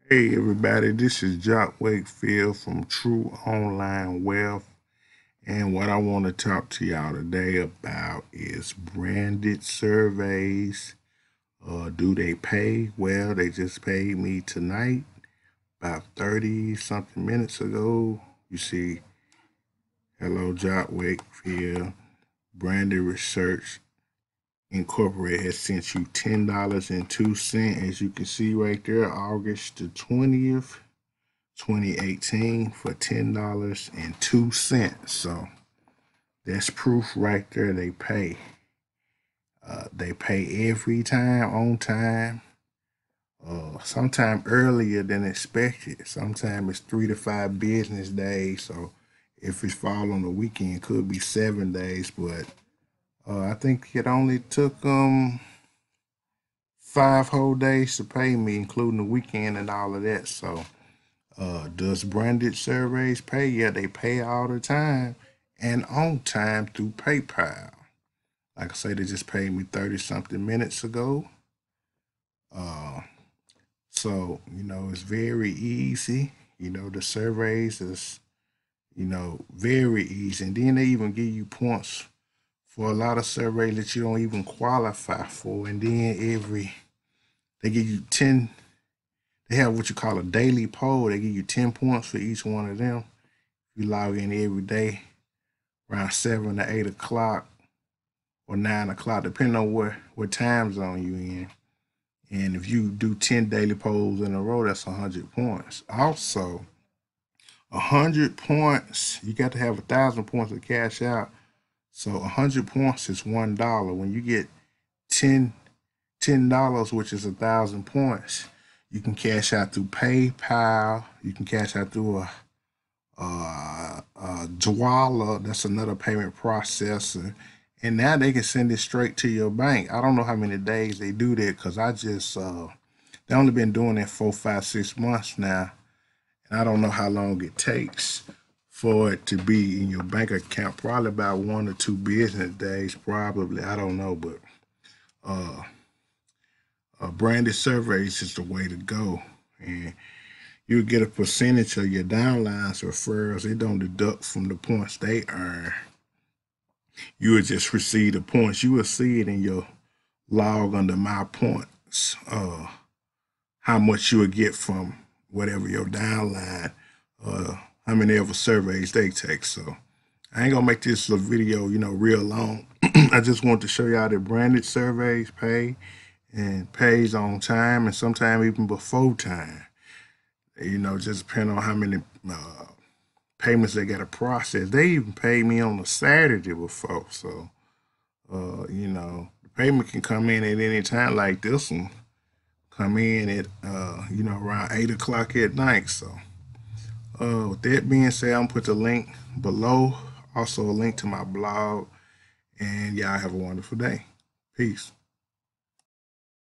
Hey everybody, this is Wakefield from True Online Wealth, and what I want to talk to y'all today about is branded surveys. Do they pay? Well, they just paid me tonight, about 30 something minutes ago. You see, hello Wakefield, Branded Research Incorporated has sent you $10.02, as you can see right there, August the 20th. 2018 for $10.02. So that's proof right there. They pay. They pay every time on time. Sometime earlier than expected. Sometimes it's 3 to 5 business days. So if it fall on the weekend, it could be 7 days. But I think it only took 5 whole days to pay me, including the weekend and all of that. So does branded surveys pay? Yeah, they pay all the time and on time through PayPal. Like I say, they just paid me 30 something minutes ago. Uh, so it's very easy. The surveys is, very easy. And then they even give you points for a lot of surveys that you don't even qualify for. And then they give you 10, they have what you call a daily poll. They give you 10 points for each one of them. You log in every day around 7 to 8 o'clock or 9 o'clock, depending on what time zone you in. And if you do 10 daily polls in a row, that's 100 points. Also, 100 points, you got to have 1,000 points to cash out. So 100 points is $1. When you get $10, which is 1,000 points, you can cash out through PayPal. You can cash out through a Dwala, that's another payment processor, and now they can send it straight to your bank. I don't know how many days they do that because they only been doing it 4, 5, 6 months now, and I don't know how long it takes for it to be in your bank account. Probably about 1 or 2 business days, probably. I don't know, but uh, branded surveys is the way to go, and you'll get a percentage of your downlines referrals. They don't deduct from the points they earn. You will just receive the points. You will see it in your log under my points, how much you will get from whatever your downline, how many ever surveys they take. So I ain't gonna make this a video, real long. I just want to show y'all that branded surveys pay and pays on time and sometimes even before time. Just depending on how many payments they got to process. They even paid me on a Saturday before. So, the payment can come in at any time like this one. Come in at, around 8 o'clock at night. So, with that being said, I'm going to put the link below. Also, a link to my blog. And y'all have a wonderful day. Peace.